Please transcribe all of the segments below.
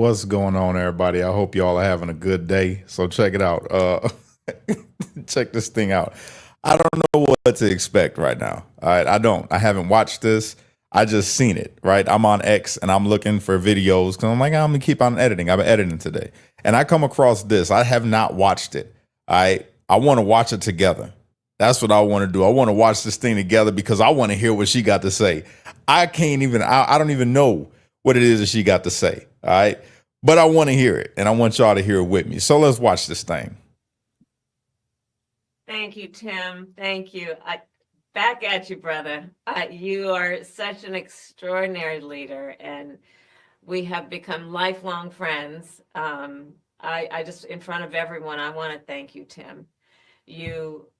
What's going on, everybody? I hope y'all are having a good day. So check it out. Check this thing out. I don't know what to expect right now. All right, I don't. I haven't watched this. I just seen it. Right, I'm on X and I'm looking for videos because I'm like, I'm gonna keep on editing. I've been editing today, and I come across this. I have not watched it. I want to watch it together. That's what I want to do. I want to watch this thing together because I want to hear what she got to say. I can't even. I don't even know what it is that she got to say. All right. But I want to hear it, and I want y'all to hear it with me. So let's watch this thing. Thank you, Tim. Thank you. Back at you, brother. You are such an extraordinary leader, and we have become lifelong friends. I just, in front of everyone, I want to thank you, Tim. You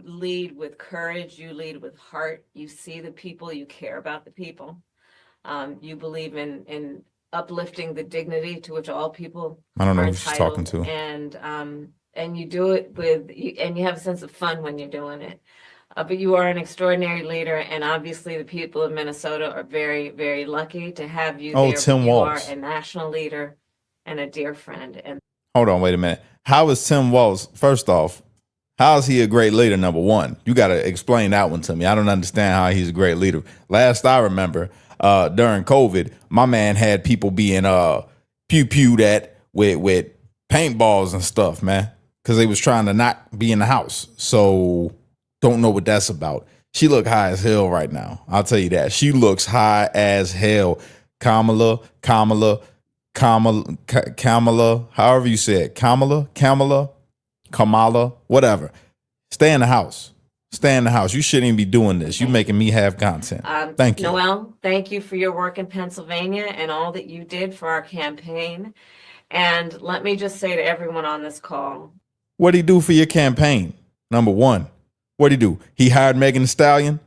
lead with courage. You lead with heart. You see the people. You care about the people. You believe in uplifting the dignity to which all people I don't know are who she's talking entitled, to. and you do it and you have a sense of fun when you're doing it. But you are an extraordinary leader, and obviously the people of Minnesota are very, very lucky to have you there. Tim you Walz. are a national leader and a dear friend. And hold on, wait a minute. How is Tim Walz? First off, how is he a great leader? Number one, you got to explain that one to me. I don't understand how he's a great leader. Last I remember, during COVID, my man had people being pew-pewed at with paintballs and stuff, man, because they was trying to not be in the house. So don't know what that's about. She look high as hell right now. I'll tell you that. She looks high as hell. Kamala, however you say it. Kamala, whatever. Stay in the house. Stay in the house. You shouldn't even be doing this. You're making me have content. Thank you. Noel, thank you for your work in Pennsylvania and all that you did for our campaign. And let me just say to everyone on this call. What'd he do for your campaign? Number one. What'd he do? He hired Megan Thee Stallion?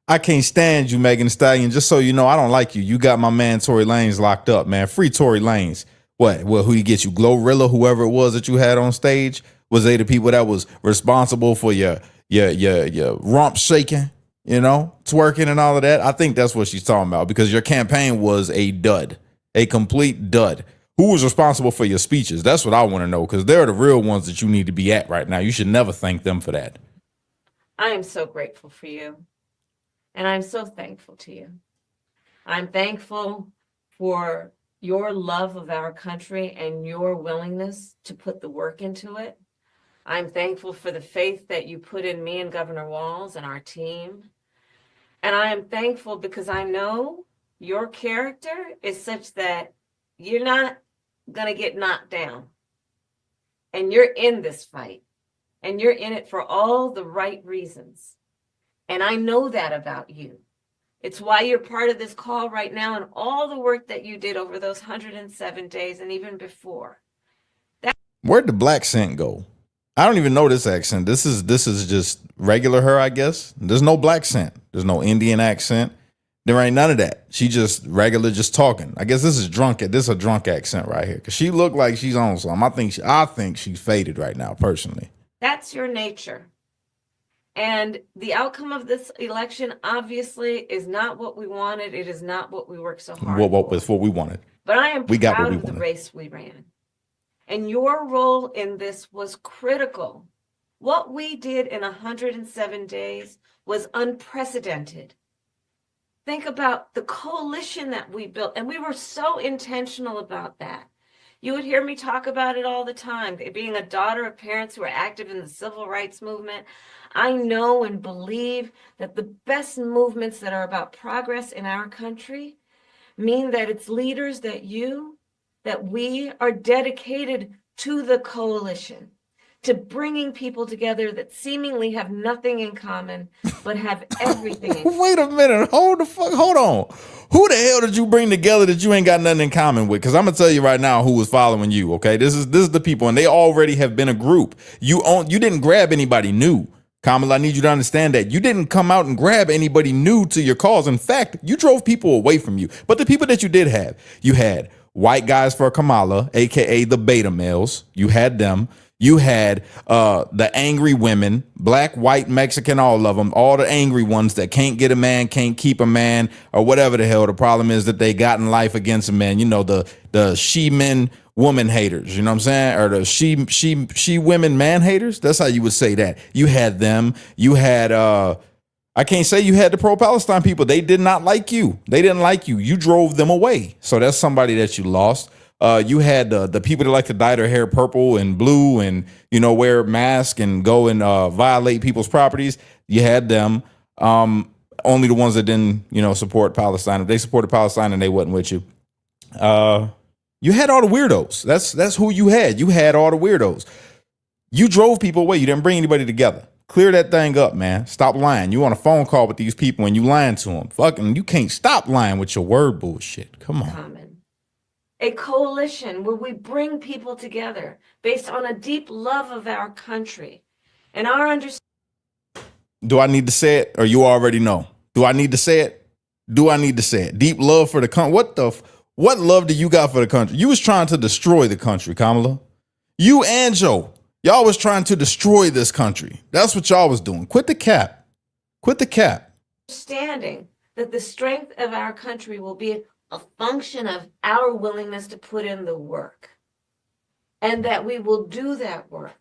I can't stand you, Megan Thee Stallion. Just so you know, I don't like you. You got my man Tory Lanez locked up, man. Free Tory Lanez. What? Well, who you get you? Glorilla, whoever it was that you had on stage? Was they the people that was responsible for your rump shaking, twerking and all of that? I think that's what she's talking about, because your campaign was a dud, a complete dud. Who was responsible for your speeches? That's what I want to know, because they're the real ones that you need to be at right now. You should never thank them for that. I am so grateful for you, and I'm so thankful to you. I'm thankful for your love of our country and your willingness to put the work into it. I'm thankful for the faith that you put in me and Governor Walz and our team. And I am thankful because I know your character is such that you're not going to get knocked down. And you're in this fight. And you're in it for all the right reasons. And I know that about you. It's why you're part of this call right now, and all the work that you did over those 107 days and even before. Where'd the black scent go? I don't even know this accent. This is just regular her, I guess. There's no black scent. There's no Indian accent. There ain't none of that. She just regular, just talking. I guess this is drunk. This is a drunk accent right here, because she looked like she's on something. I think she's faded right now, personally. That's your nature. And the outcome of this election obviously is not what we wanted. It is not what we worked so hard What was what we wanted. But I am proud of the race we ran. And your role in this was critical. What we did in 107 days was unprecedented. Think about the coalition that we built, and we were so intentional about that. You would hear me talk about it all the time. Being a daughter of parents who are active in the civil rights movement, I know and believe that the best movements that are about progress in our country mean that it's leaders that we are dedicated to the coalition, to bringing people together that seemingly have nothing in common, but have everything in common. Wait a minute. Hold on. Who the hell did you bring together that you ain't got nothing in common with? Because I'm going to tell you right now who was following you, okay? This is the people, and they already have been a group. You didn't grab anybody new. Kamala, I need you to understand that. You didn't come out and grab anybody new to your cause. In fact, you drove people away from you. But the people that you did have, you had white guys for Kamala, a.k.a. the beta males. You had them. You had the angry women, black, white, Mexican, all of them, all the angry ones that can't get a man, can't keep a man, or whatever the hell the problem is that they got in life against a man. You know, the she men woman haters, you know what I'm saying? Or the she women man haters. That's how you would say that. You had them. You had I can't say you had the pro-Palestine people. They did not like you. They didn't like you. You drove them away. So that's somebody that you lost. You had the people that like to dye their hair purple and blue and, you know, wear masks and go and violate people's properties. You had them. Only the ones that didn't, you know, support Palestine. If they supported Palestine and they wasn't with you. You had all the weirdos. That's who you had. You had all the weirdos. You drove people away. You didn't bring anybody together. Clear that thing up, man. Stop lying. You on a phone call with these people and you lying to them. Fucking, you can't stop lying with your word bullshit. Come on. A coalition where we bring people together based on a deep love of our country and our understanding. Do I need to say it, or you already know? Do I need to say it? Do I need to say it? Deep love for the country. What love do you got for the country? You was trying to destroy the country, Kamala. You and Joe. Y'all was trying to destroy this country. That's what y'all was doing. Quit the cap. Quit the cap. Understanding that the strength of our country will be a function of our willingness to put in the work. And that we will do that work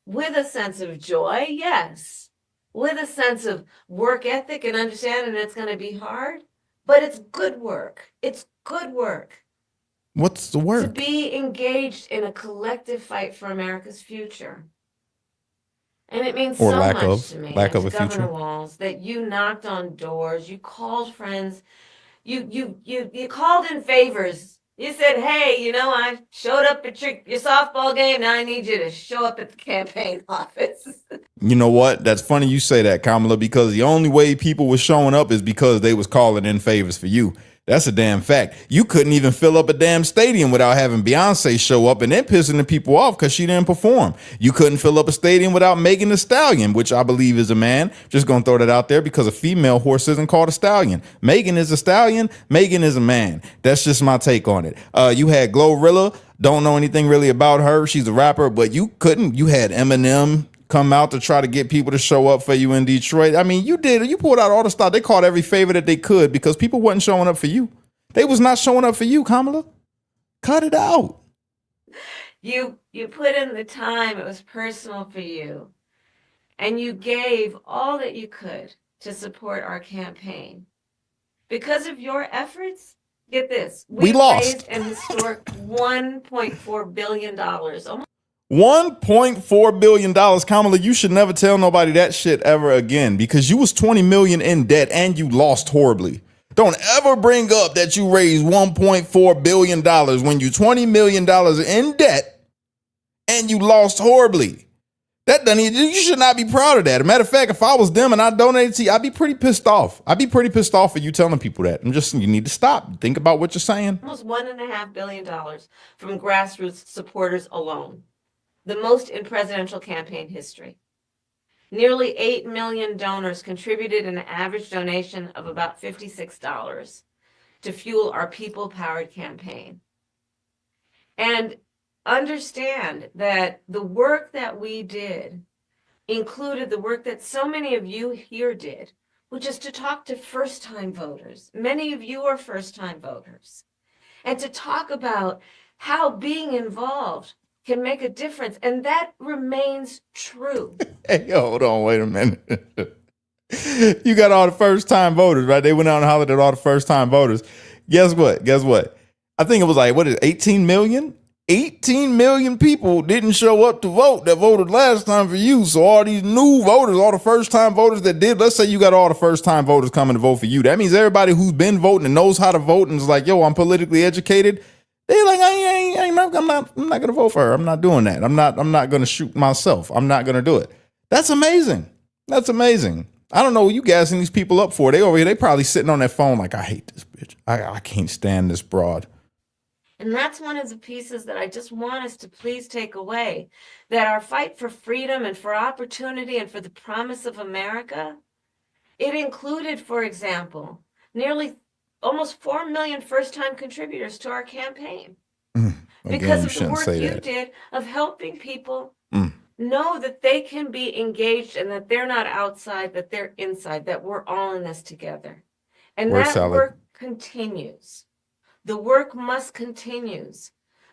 with a sense of joy, yes. With a sense of work ethic and understanding that it's going to be hard. But it's good work. It's good work. What's the work? To be engaged in a collective fight for America's future. And it means so much to me, lack of a Governor future. Walz, that you knocked on doors, you called friends, you called in favors. You said, hey, you know, I showed up at your softball game. Now I need you to show up at the campaign office. You know what? That's funny you say that, Kamala, because the only way people were showing up is because they was calling in favors for you. That's a damn fact. You couldn't even fill up a damn stadium without having Beyonce show up and then pissing the people off because she didn't perform. You couldn't fill up a stadium without Megan Thee Stallion, which I believe is a man. Just gonna throw that out there because a female horse isn't called a stallion. Megan is a stallion. Megan is a man. That's just my take on it. You had Glorilla. Don't know anything really about her. She's a rapper, but you couldn't. You had Eminem come out to try to get people to show up for you in Detroit. I mean, you pulled out all the stuff. They called every favor that they could because people wasn't showing up for you. They was not showing up for you, Kamala. Cut it out. You put in the time. It was personal for you. And you gave all that you could to support our campaign. Because of your efforts, get this. We lost. Raised an historic $1.4 billion. Almost $1.4 billion. Kamala, you should never tell nobody that shit ever again because you was 20 million in debt and you lost horribly. Don't ever bring up that you raised $1.4 billion when you $20 million in debt and you lost horribly. That doesn't even, you should not be proud of that. As a matter of fact, if I was them and I donated to you, I'd be pretty pissed off. I'd be pretty pissed off for you telling people that. You need to stop. Think about what you're saying. Almost $1.5 billion from grassroots supporters alone. The most in presidential campaign history. Nearly 8 million donors contributed an average donation of about $56 to fuel our people-powered campaign. And understand that the work that we did included the work that so many of you here did, which is to talk to first-time voters. Many of you are first-time voters. And to talk about how being involved can make a difference, and that remains true. Hey, hold on, wait a minute. You got all the first-time voters, right? They went out and hollered at all the first-time voters. Guess what? I think it was like, 18 million? 18 million people didn't show up to vote that voted last time for you. So all these new voters, all the first-time voters that did, let's say you got all the first-time voters coming to vote for you. That means everybody who's been voting and knows how to vote and is like, yo, I'm politically educated. They're like, I'm not going to vote for her. I'm not doing that. I'm not going to shoot myself. I'm not going to do it. That's amazing. That's amazing. I don't know what you gassing these people up for. They over here, they probably sitting on their phone like, I hate this bitch. I can't stand this broad. And that's one of the pieces that I just want us to please take away, that our fight for freedom and for opportunity and for the promise of America, it included, for example, nearly almost 4 million first-time contributors to our campaign. because of the work you did of helping people know that they can be engaged and that they're not outside, that they're inside, that we're all in this together. And that work continues. The work must continue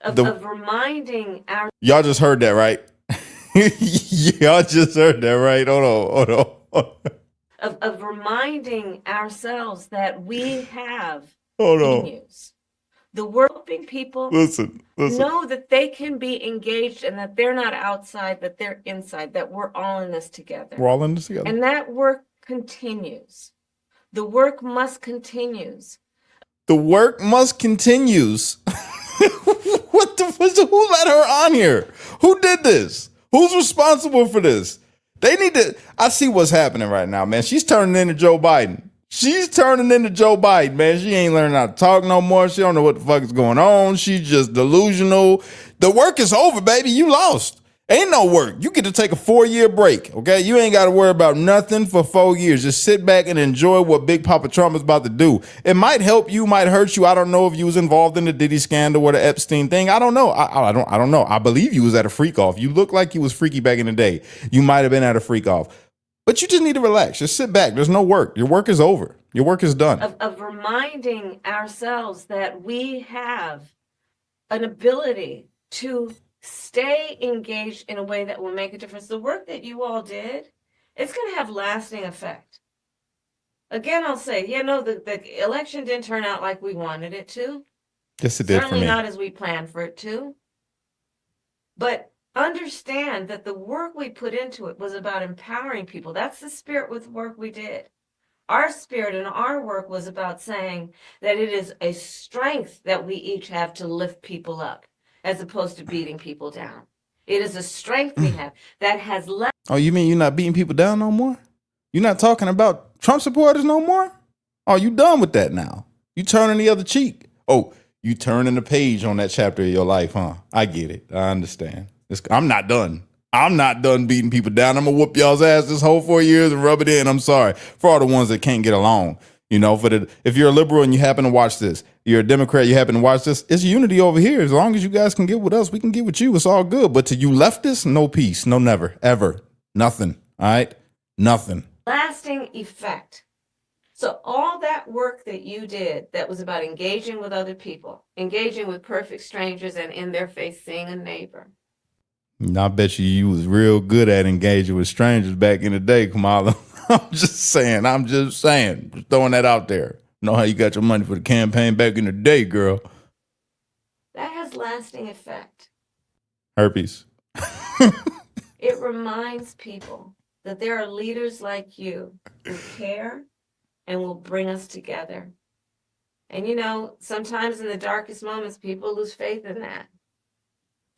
of reminding our... Y'all just heard that, right? Y'all just heard that, right? Hold on. Of reminding ourselves that we have continues. The work helping people listen. know that they can be engaged and that they're not outside, that they're inside, that we're all in this together. We're all in this together. And that work continues. The work must continue. The work must continue. What the fuck? Who let her on here? Who did this? Who's responsible for this? They need to... I see what's happening right now, man. She's turning into Joe Biden. She's turning into Joe Biden, man. She ain't learning how to talk no more. She don't know what the fuck is going on. She's just delusional. The work is over, baby. You lost. Ain't no work. You get to take a 4-year break, okay? You ain't got to worry about nothing for 4 years. Just sit back and enjoy what Big Papa Trump is about to do. It might help you, might hurt you. I don't know if you was involved in the Diddy scandal or the Epstein thing. I don't know. I don't know. I believe you was at a freak off. You look like you was freaky back in the day. You might have been at a freak off. But you just need to relax. Just sit back. There's no work. Your work is over. Your work is done. Of reminding ourselves that we have an ability to stay engaged in a way that will make a difference. The work that you all did, it's going to have lasting effect. Again, I'll say, the election didn't turn out like we wanted it to. Yes, it did. Certainly not as we planned for it to. But understand that the work we put into it was about empowering people. That's the spirit with the work we did. Our spirit and our work was about saying that it is a strength that we each have to lift people up, as opposed to beating people down. It is a strength we have that has left. Oh, you mean you're not beating people down no more? You're not talking about Trump supporters no more? Oh, you done with that now? You turning the other cheek? Oh, you turning the page on that chapter of your life, huh? I get it. I understand. I'm not done. I'm not done beating people down. I'm going to whoop y'all's ass this whole 4 years and rub it in. I'm sorry for all the ones that can't get along. If you're a liberal and you happen to watch this, you're a Democrat, you happen to watch this, it's unity over here. As long as you guys can get with us, we can get with you. It's all good. But to you leftists, no peace, no never, ever, nothing. All right? Nothing. Lasting effect. So all that work that you did that was about engaging with other people, engaging with perfect strangers and in their face seeing a neighbor. I bet you was real good at engaging with strangers back in the day, Kamala. I'm just saying, just throwing that out there. Know how you got your money for the campaign back in the day, girl. That has lasting effect. Herpes. It reminds people that there are leaders like you who care and will bring us together. And sometimes in the darkest moments, people lose faith in that.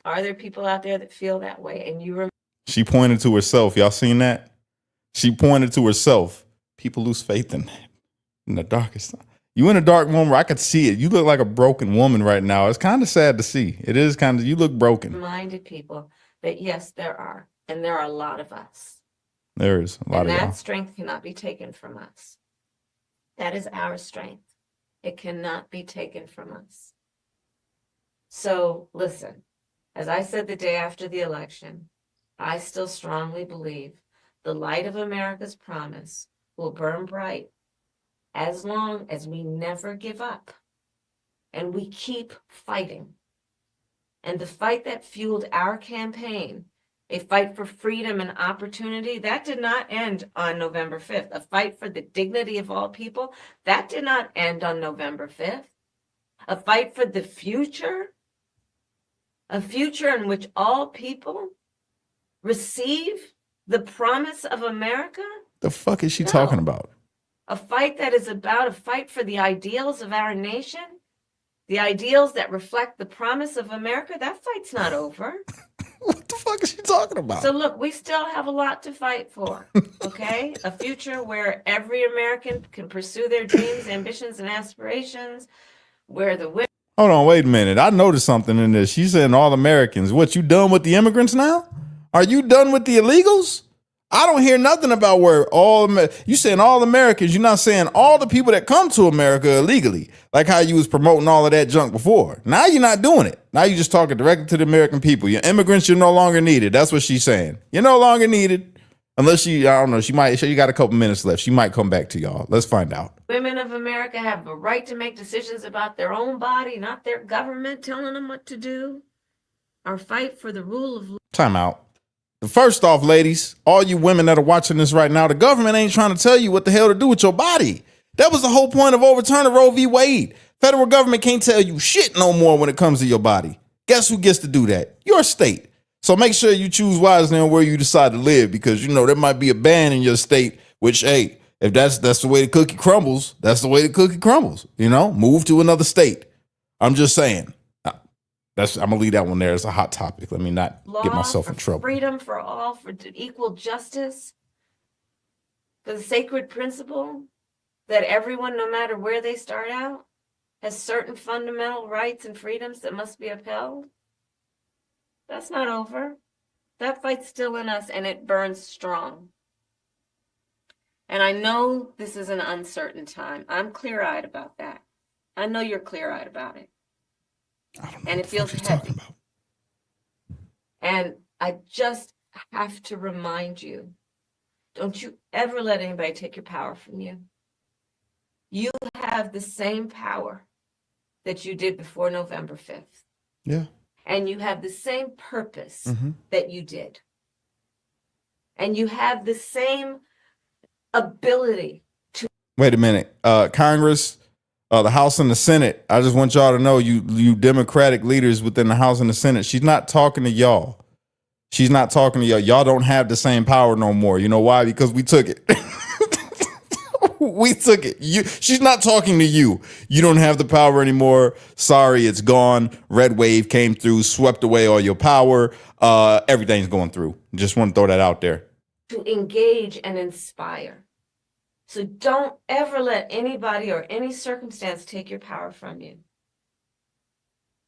Are there people out there that feel that way? And she pointed to herself. Y'all seen that? She pointed to herself. People lose faith in that. In the darkest time. You in a dark moment where I could see it. You look like a broken woman right now. It's kind of sad to see. It is kind of, you look broken. Reminded people that yes, there are. And there are a lot of us. There is a lot of y'all. And that strength cannot be taken from us. That is our strength. It cannot be taken from us. So listen. As I said the day after the election, I still strongly believe the light of America's promise will burn bright as long as we never give up and we keep fighting. And the fight that fueled our campaign, a fight for freedom and opportunity, that did not end on November 5th. A fight for the dignity of all people, that did not end on November 5th. A fight for the future, a future in which all people receive the promise of America? The fuck is she talking about? A fight that is about a fight for the ideals of our nation, the ideals that reflect the promise of America. That fight's not over. What the fuck is she talking about? So look, we still have a lot to fight for, okay? A future where every American can pursue their dreams, ambitions, and aspirations, where the women... Hold on, wait a minute. I noticed something in this. She's saying all Americans. What, you done with the immigrants now? Are you done with the illegals? I don't hear nothing about where you saying all Americans. You're not saying all the people that come to America illegally, like how you was promoting all of that junk before. Now you're not doing it. Now you're just talking directly to the American people. Your immigrants, you're no longer needed. That's what she's saying. You're no longer needed. Unless I don't know, you got a couple minutes left. She might come back to y'all. Let's find out. Women of America have a right to make decisions about their own body, not their government telling them what to do. Our fight for the rule of law. Time out. First off, ladies, all you women that are watching this right now, the government ain't trying to tell you what the hell to do with your body. That was the whole point of overturning Roe v. Wade. Federal government can't tell you shit no more when it comes to your body. Guess who gets to do that? Your state. So make sure you choose wisely on where you decide to live, because, there might be a ban in your state, which, hey, if that's the way the cookie crumbles, that's the way the cookie crumbles. Move to another state. I'm just saying. I'm going to leave that one there. It's a hot topic. Let me not get myself in trouble. Freedom for all, for equal justice, for the sacred principle that everyone, no matter where they start out, has certain fundamental rights and freedoms that must be upheld. That's not over. That fight's still in us, and it burns strong. And I know this is an uncertain time. I'm clear-eyed about that. I know you're clear-eyed about it. I don't know and it feels heavy. And I just have to remind you, don't you ever let anybody take your power from you. You have the same power that you did before November 5th. Yeah. And you have the same purpose that you did. And you have the same ability to. Wait a minute. Congress, the House and the Senate. I just want y'all to know, you Democratic leaders within the House and the Senate, she's not talking to y'all. She's not talking to y'all. Y'all don't have the same power no more. You know why? Because we took it. We took it. She's not talking to you. You don't have the power anymore. Sorry, it's gone. Red wave came through, swept away all your power. Everything's going through. Just want to throw that out there. To engage and inspire. So don't ever let anybody or any circumstance take your power from you.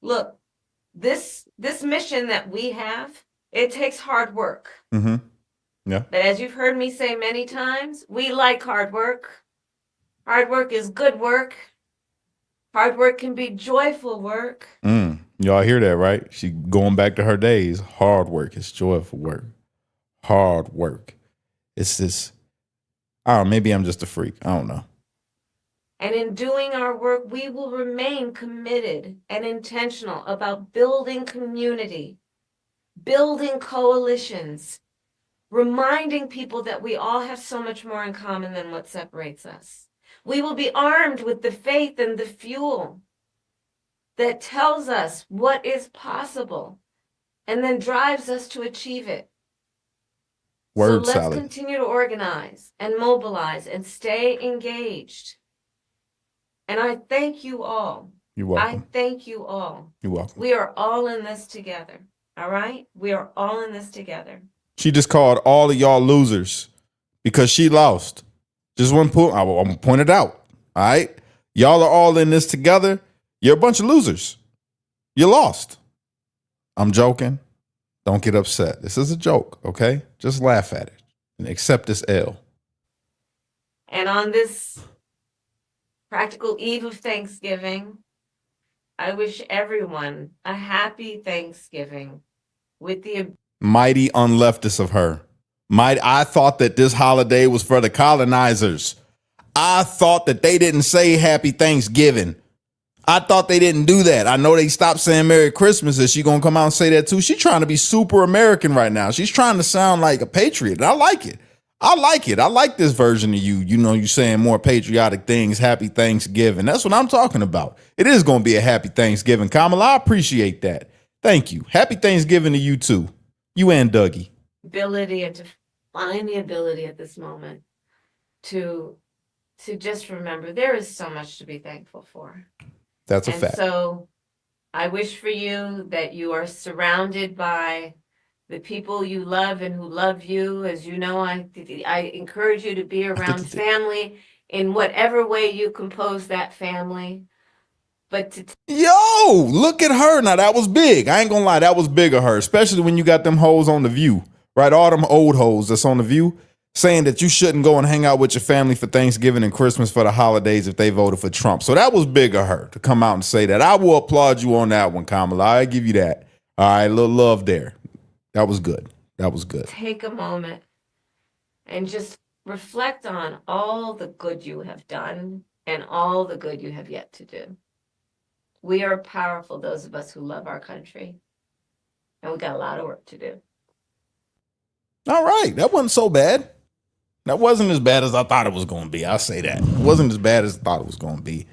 Look, this mission that we have, it takes hard work. Mm-hmm. Yeah. But as you've heard me say many times, we like hard work. Hard work is good work. Hard work can be joyful work. Y'all hear that, right? She going back to her days. Hard work is joyful work. Hard work. It's this. Maybe I'm just a freak. I don't know. And in doing our work, we will remain committed and intentional about building community, building coalitions, reminding people that we all have so much more in common than what separates us. We will be armed with the faith and the fuel that tells us what is possible and then drives us to achieve it. Word so let's salad. continue to organize and mobilize and stay engaged. And I thank you all. You're welcome. I thank you all. You're welcome. We are all in this together. All right? We are all in this together. She just called all of y'all losers because she lost. Just one point. I'm going to point it out. All right? Y'all are all in this together. You're a bunch of losers. You lost. I'm joking. Don't get upset. This is a joke, okay? Just laugh at it and accept this L. And on this practical eve of Thanksgiving, I wish everyone a happy Thanksgiving with the mighty unleftist of her. I thought that this holiday was for the colonizers. I thought that they didn't say happy Thanksgiving. I thought they didn't do that. I know they stopped saying Merry Christmas. Is she going to come out and say that too? She's trying to be super American right now. She's trying to sound like a patriot. And I like it. I like it. I like this version of you. You saying more patriotic things. Happy Thanksgiving. That's what I'm talking about. It is going to be a happy Thanksgiving. Kamala, I appreciate that. Thank you. Happy Thanksgiving to you too. You and Dougie. Ability and to find the ability at this moment to just remember there is so much to be thankful for. That's a fact. So I wish for you that you are surrounded by the people you love and who love you. As you know, I encourage you to be around family in whatever way you compose that family. But look at her. Now that was big. I ain't gonna lie, that was big of her, especially when you got them hoes on The View. right? All them old hoes that's on The View saying that you shouldn't go and hang out with your family for Thanksgiving and Christmas for the holidays if they voted for Trump. So that was big of her to come out and say that. I will applaud you on that one, Kamala. I give you that. All right, a little love there. That was good. That was good. Take a moment and just reflect on all the good you have done and all the good you have yet to do. We are powerful, those of us who love our country, and we got a lot of work to do. All right, that wasn't so bad. That wasn't as bad as I thought it was going to be. I'll say that. It wasn't as bad as I thought it was going to be.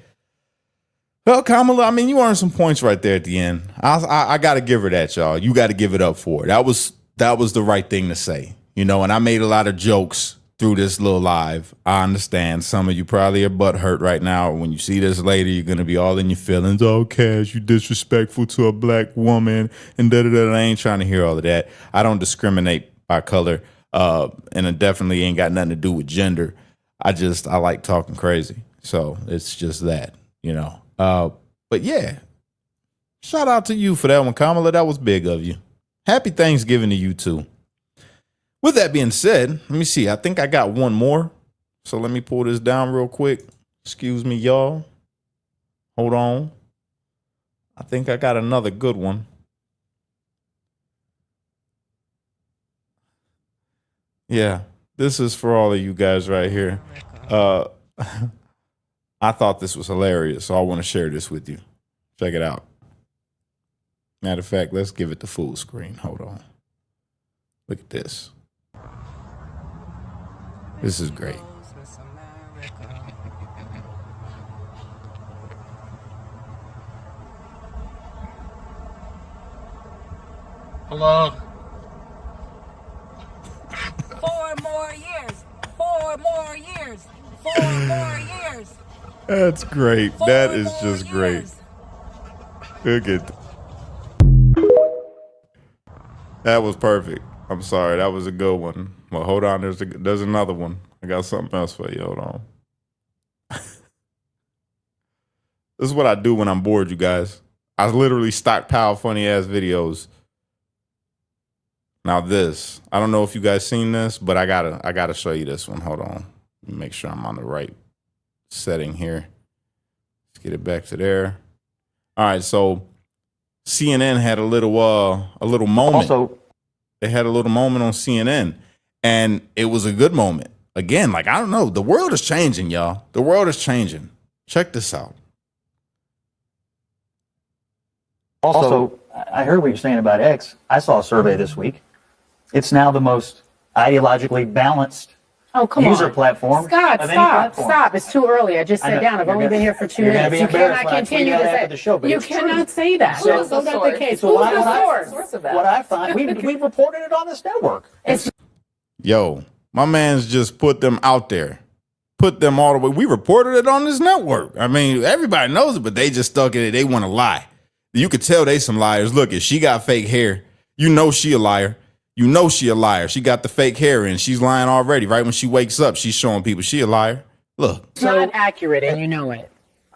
Well, Kamala, I mean, you earned some points right there at the end. I got to give her that, y'all. You got to give it up for it. That was the right thing to say, you know, and I made a lot of jokes through this little live. I understand some of you probably are butthurt right now. When you see this later, you're going to be all in your feelings. Oh, Cash, you disrespectful to a black woman and da-da-da. I ain't trying to hear all of that. I don't discriminate by color, and it definitely ain't got nothing to do with gender. I like talking crazy. So it's just that, you know. But yeah, shout out to you for that one, Kamala. That was big of you. Happy Thanksgiving to you too. With that being said, let me see. I think I got one more. So let me pull this down real quick. Excuse me, y'all. Hold on. I think I got another good one. Yeah, this is for all of you guys right here. I thought this was hilarious, so I want to share this with you. Check it out. Matter of fact, let's give it the full screen. Hold on. Look at this. This is great. Hello. 4 more years. 4 more years. 4 more years. That's great. That is just great. Look at that. Was perfect. I'm sorry. That was a good one. Well, hold on. There's another one. I got something else for you. Hold on. This is what I do when I'm bored, you guys. I literally stockpile funny ass videos. Now this, I don't know if you guys seen this, but I gotta show you this one. Hold on. Let me make sure I'm on the right setting here. Let's get it back to there. All right, so CNN had a little moment. Also, they had a little moment on CNN, and it was a good moment. Again, like, I don't know, the world is changing, y'all. The world is changing. Check this out. Also, I heard what you're saying about X. I saw a survey this week. It's now the most ideologically balanced user platform. Scott, of any stop, platform. stop. It's too early. I just sat down. I've only been here for 2 You're gonna minutes. be You embarrassed cannot when I tweet continue out to after say the show, but you it's true. cannot say that. So- Who's not the case? So Who's the source of that? what I find, we reported it on this network. Yo, my man's just put them out there. Put them all the way. We reported it on this network. I mean, everybody knows it, but they just stuck in it. They want to lie. You could tell they some liars. Look, if she got fake hair, you know she a liar. You know she a liar. She got the fake hair in. She's lying already. Right when she wakes up, she's showing people she a liar. Look. It's not accurate, and you know it.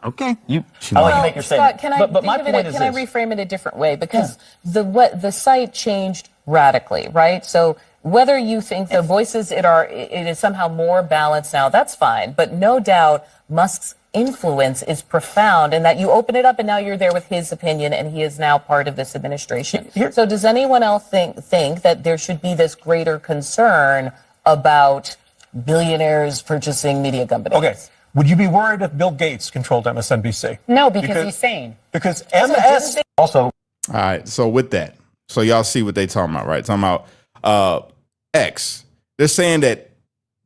Okay. I'll let you Well, make your statement. Scott, can I but my think of point it? is Can I this. reframe it a different way? Because the site changed radically, right? So whether you think the voices it is somehow more balanced now, that's fine. But no doubt Musk's influence is profound, and that you open it up and now you're there with his opinion, and he is now part of this administration. So does anyone else think that there should be this greater concern about billionaires purchasing media companies? Okay. Would you be worried if Bill Gates controlled MSNBC? No, because he's sane. Because MS also. All right. So with that, so y'all see what they talking about, right? Talking about X. They're saying that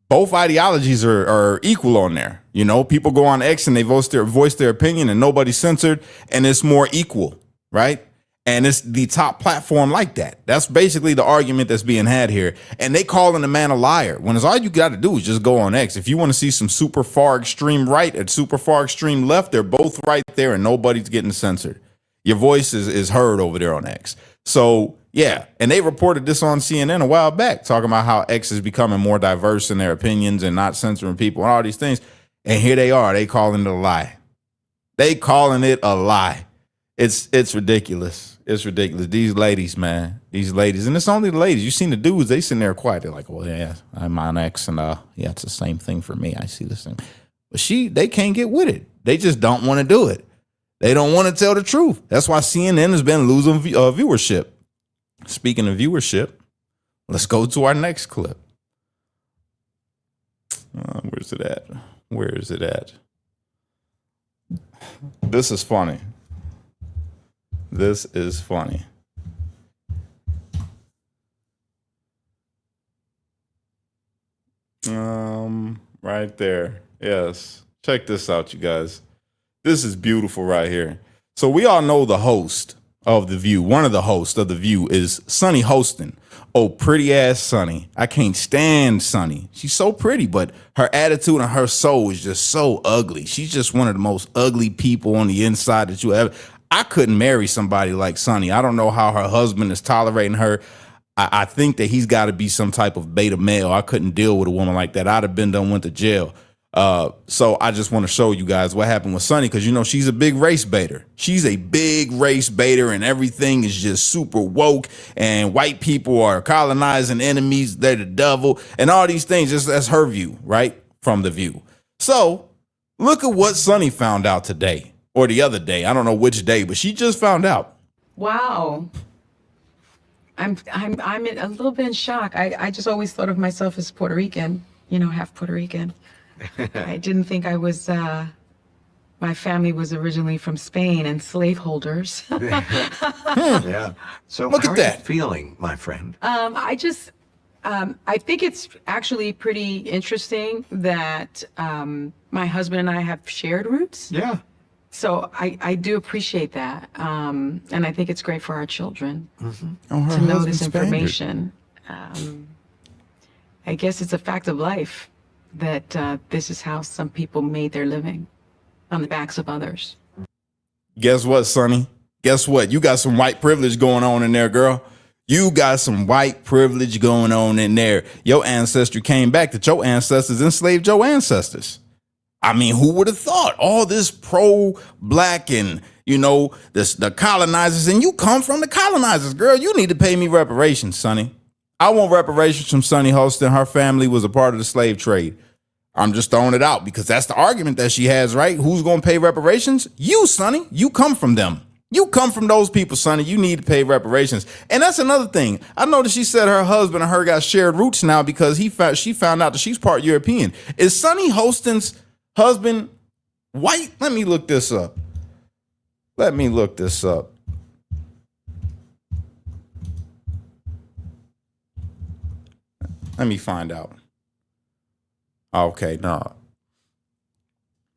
both ideologies are equal on there. You know, people go on X and they voice their opinion and nobody's censored, and it's more equal, right? And it's the top platform like that. That's basically the argument that's being had here. And they calling the man a liar when it's all you got to do is just go on X. If you want to see some super far extreme right and super far extreme left, they're both right there and nobody's getting censored. Your voice is heard over there on X. So, yeah. And they reported this on CNN a while back, talking about how X is becoming more diverse in their opinions and not censoring people and all these things. And here they are. They calling it a lie. They calling it a lie. It's ridiculous. It's ridiculous. These ladies, man. These ladies. And it's only the ladies. You seen the dudes, they sitting there quiet. They're like, well, yeah, I'm on X and yeah, it's the same thing for me. I see the same. But they can't get with it. They just don't want to do it. They don't want to tell the truth. That's why CNN has been losing viewership. Speaking of viewership, let's go to our next clip. Where's it at? Where is it at? This is funny. This is funny. Right there. Yes. Check this out, you guys. This is beautiful right here. So we all know the host of The View. One of the hosts of The View is Sunny Hostin. Oh, pretty ass Sunny. I can't stand Sunny. She's so pretty, but her attitude and her soul is just so ugly. She's just one of the most ugly people on the inside that you ever. I couldn't marry somebody like Sunny. I don't know how her husband is tolerating her. I think that he's got to be some type of beta male. I couldn't deal with a woman like that. I'd have been done, went to jail. So I just want to show you guys what happened with Sunny, because, you know, she's a big race baiter. She's a big race baiter, and everything is just super woke, and white people are colonizing enemies. They're the devil and all these things. Just that's her view, right? From The View. So look at what Sunny found out today or the other day. I don't know which day, but she just found out. Wow. I'm a little bit in shock. I just always thought of myself as Puerto Rican, you know, half Puerto Rican. I didn't think I was, my family was originally from Spain and slaveholders. Yeah. So Look how at are that. you feeling, my friend? I think it's actually pretty interesting that my husband and I have shared roots. Yeah. So I do appreciate that. And I think it's great for our children Oh, her to know husband's this Spaniard. information. I guess it's a fact of life that this is how some people made their living, on the backs of others. Guess what, Sonny? Guess what? You got some white privilege going on in there, girl. You got some white privilege going on in there. Your ancestry came back that your ancestors enslaved your ancestors. I mean, who would have thought? All this pro-black and, you know, the colonizers, and you come from the colonizers, girl. You need to pay me reparations, Sonny. I want reparations from Sunny Hostin. Her family was a part of the slave trade. I'm just throwing it out because that's the argument that she has, right? Who's going to pay reparations? You, Sonny. You come from them. You come from those people, Sonny. You need to pay reparations. And that's another thing. I know that she said her husband and her got shared roots now because she found out that she's part European. Is Sunny Hostin's husband white? Let me look this up. Let me find out. Okay, no.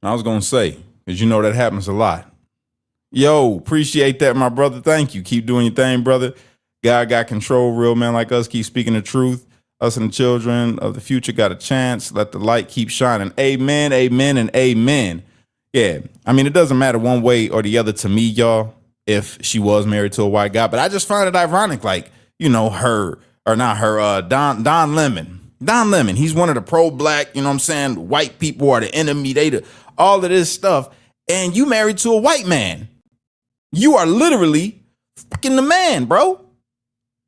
I was going to say, because you know that happens a lot. Yo, appreciate that, my brother. Thank you. Keep doing your thing, brother. God got control. Real men like us keep speaking the truth. Us and the children of the future got a chance. Let the light keep shining. Amen, amen, and amen. Yeah, I mean, it doesn't matter one way or the other to me, y'all, if she was married to a white guy. But I just find it ironic, like, you know, Don Lemon. Don Lemon, he's one of the pro-black, you know what I'm saying? White people are the enemy. All of this stuff. And you married to a white man. You are literally fucking the man, bro.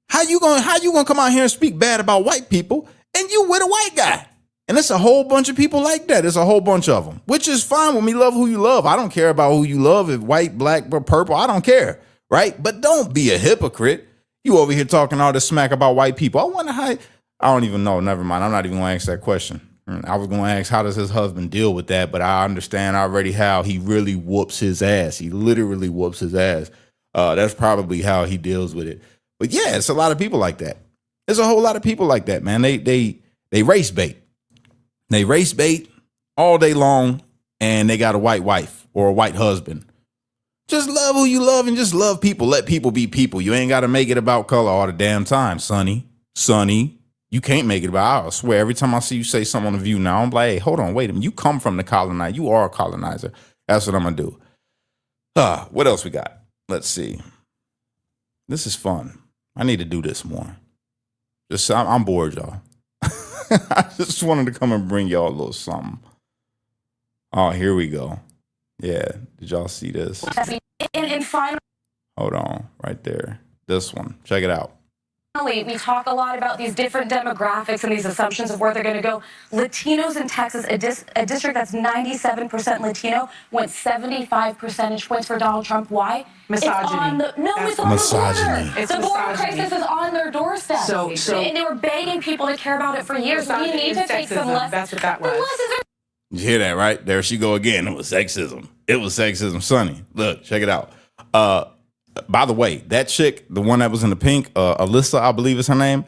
How you gonna come out here and speak bad about white people and you with a white guy? And it's a whole bunch of people like that. It's a whole bunch of them, which is fine with me. Love who you love. I don't care about who you love, if white, black, or purple. I don't care, right? But don't be a hypocrite. You over here talking all this smack about white people. I wonder how. I don't even know. Never mind. I'm not even going to ask that question. I was going to ask, how does his husband deal with that? But I understand already how he really whoops his ass. He literally whoops his ass. That's probably how he deals with it. But yeah, it's a lot of people like that. There's a whole lot of people like that, man. They race bait. They race bait all day long, and they got a white wife or a white husband. Just love who you love and just love people. Let people be people. You ain't got to make it about color all the damn time, Sonny. You can't make it about. I swear, every time I see you say something on The View now, I'm like, hey, hold on, wait a minute. You come from the colonizer. You are a colonizer. That's what I'm going to do. What else we got? Let's see. This is fun. I need to do this more. I'm bored, y'all. I just wanted to come and bring y'all a little something. Oh, here we go. Yeah. Did y'all see this? In final Hold on, right there. This one. Check it out. We talk a lot about these different demographics and these assumptions of where they're going to go. Latinos in Texas, a district that's 97% Latino, went 75 percentage points for Donald Trump. Why? Misogyny. It's on the, no, it's on Misogyny. the border. It's The border misogyny. crisis is on their doorstep. So- and they were begging people to care about it for years. We Misogyny need is to take some sexism. lessons. That's what that was. The lessons are You hear that, right? There she go again. It was sexism. It was sexism, Sonny. Look, check it out. By the way, that chick, the one that was in the pink, Alyssa, I believe is her name.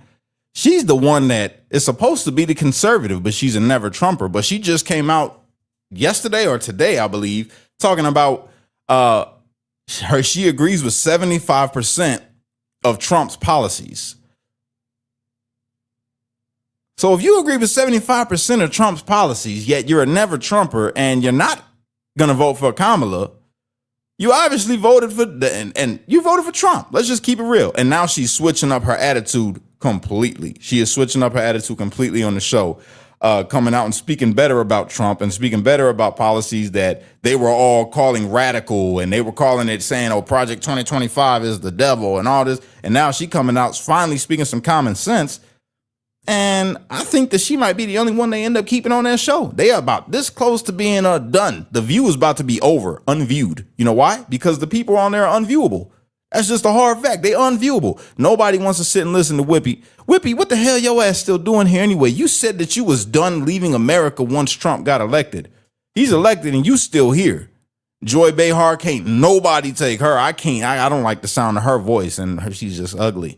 She's the one that is supposed to be the conservative, but she's a never Trumper. But she just came out yesterday or today, I believe, talking about she agrees with 75% of Trump's policies. So if you agree with 75% of Trump's policies, yet you're a never Trumper and you're not going to vote for Kamala, you obviously voted for and you voted for Trump. Let's just keep it real. And now she's switching up her attitude completely. She is switching up her attitude completely on the show, coming out and speaking better about Trump and speaking better about policies that they were all calling radical, and they were calling it saying, oh, Project 2025 is the devil and all this. And now she coming out finally speaking some common sense. And I think that she might be the only one they end up keeping on that show. They are about this close to being done. The view is about to be over, unviewed. You know why? Because the people on there are unviewable. That's just a hard fact. They unviewable. Nobody wants to sit and listen to Whippy. Whippy, what the hell your ass still doing here anyway? You said that you was done leaving America once Trump got elected. He's elected and you still here. Joy Behar, can't nobody take her. I can't. I don't like the sound of her voice, and she's just ugly.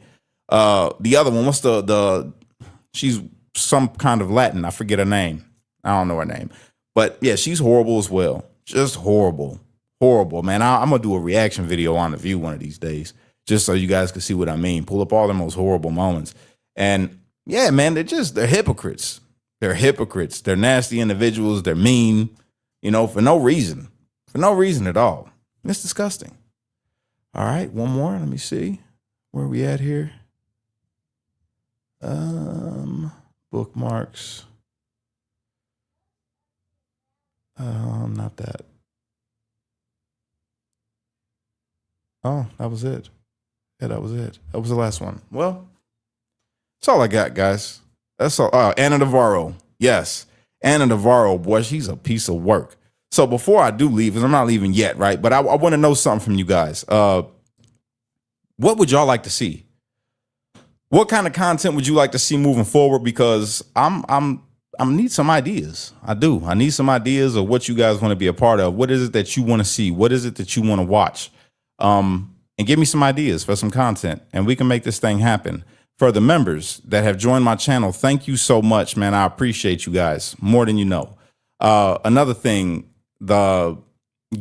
The other one, what's the she's some kind of Latin. I forget her name. I don't know her name. But yeah, she's horrible as well. Just horrible. Horrible, man. I'm going to do a reaction video on The View one of these days, just so you guys can see what I mean. Pull up all the most horrible moments. And yeah, man, they're hypocrites. They're hypocrites. They're nasty individuals. They're mean, for no reason. For no reason at all. It's disgusting. All right, one more. Let me see. Where are we at here? Bookmarks. Not that. Oh, that was it. Yeah, that was it. That was the last one. Well, that's all I got, guys. That's all. Anna Navarro. Yes. Anna Navarro, boy, she's a piece of work. So before I do leave, because I'm not leaving yet, right? But I want to know something from you guys. What would y'all like to see? What kind of content would you like to see moving forward? Because I need some ideas. I do. I need some ideas of what you guys want to be a part of. What is it that you want to see? What is it that you want to watch? And give me some ideas for some content, and we can make this thing happen. For the members that have joined my channel, thank you so much, man. I appreciate you guys more than you know. Another thing, the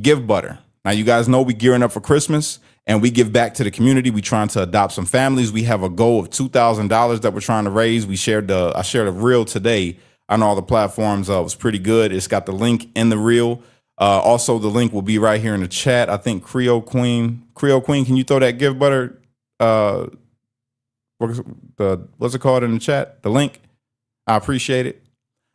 Give Butter. Now, you guys know we gearing up for Christmas, and we give back to the community. We trying to adopt some families. We have a goal of $2,000 that we're trying to raise. I shared a reel today on all the platforms. It was pretty good. It's got the link in the reel. Also, the link will be right here in the chat. I think Creole Queen, can you throw that Give Butter? What's it called in the chat? The link. I appreciate it.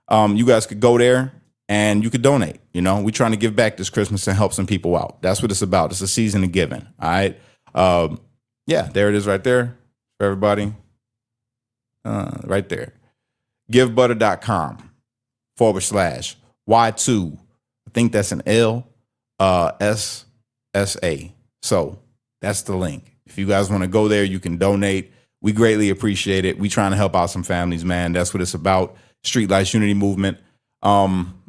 You guys could go there and you could donate. We're trying to give back this Christmas and help some people out. That's what it's about. It's a season of giving. All right. Yeah, there it is right there for everybody. Right there. givebutter.com/Y2. I think that's an LSSA. So that's the link. If you guys want to go there, you can donate. We greatly appreciate it. We trying to help out some families, man. That's what it's about. Streetlights Unity Movement.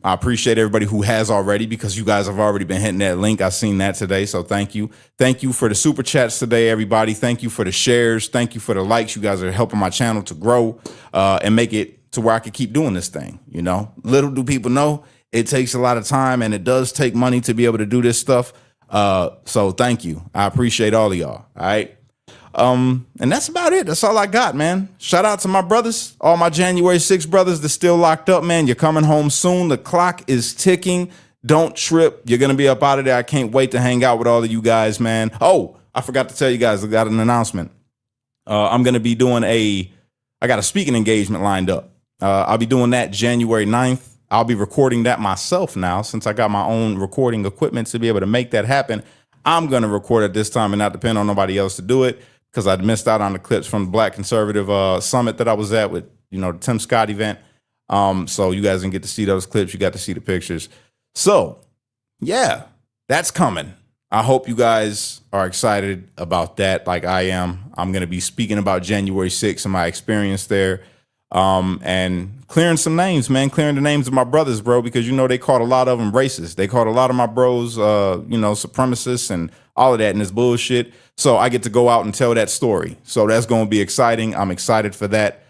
I appreciate everybody who has already, because you guys have already been hitting that link. I've seen that today. So thank you. Thank you for the super chats today, everybody. Thank you for the shares. Thank you for the likes. You guys are helping my channel to grow and make it to where I can keep doing this thing. Little do people know, it takes a lot of time, and it does take money to be able to do this stuff. So thank you. I appreciate all of y'all. All right. And that's about it. That's all I got, man. Shout out to my brothers, all my January 6th brothers that's still locked up, man. You're coming home soon. The clock is ticking. Don't trip. You're going to be up out of there. I can't wait to hang out with all of you guys, man. Oh, I forgot to tell you guys, I got an announcement. I'm going to be doing I got a speaking engagement lined up. I'll be doing that January 9th. I'll be recording that myself now, since I got my own recording equipment to be able to make that happen. I'm going to record at this time and not depend on nobody else to do it because I missed out on the clips from the Black Conservative Summit that I was at with, the Tim Scott event. So you guys didn't get to see those clips. You got to see the pictures. So, yeah, that's coming. I hope you guys are excited about that like I am. I'm going to be speaking about January 6th and my experience there. And clearing some names, man, clearing the names of my brothers, bro, because, they called a lot of them racist. They called a lot of my bros, supremacists and all of that and this bullshit. So I get to go out and tell that story. So that's going to be exciting. I'm excited for that.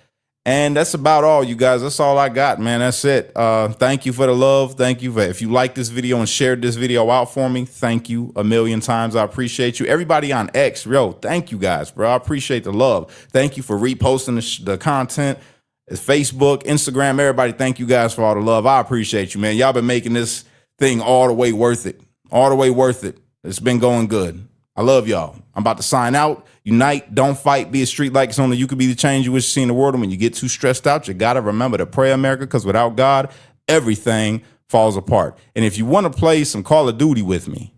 And that's about all, you guys. That's all I got, man. That's it. Thank you for the love. Thank you if you liked this video and shared this video out for me. Thank you a million times. I appreciate you. Everybody on X, thank you guys, bro. I appreciate the love. Thank you for reposting the content. It's Facebook, Instagram, everybody. Thank you guys for all the love. I appreciate you, man. Y'all been making this thing all the way worth it. All the way worth it. It's been going good. I love y'all. I'm about to sign out. Unite, don't fight, be a street like it's only you could be the change you wish to see in the world. And when you get too stressed out, you got to remember to pray, America, because without God, everything falls apart. And if you want to play some Call of Duty with me,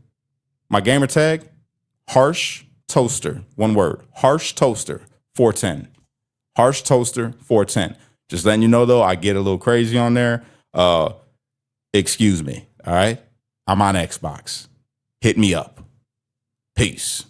my gamer tag, Harsh Toaster, one word, Harsh Toaster 410. Harsh Toaster 410. Just letting you know, though, I get a little crazy on there. Excuse me, all right? I'm on Xbox. Hit me up. Peace.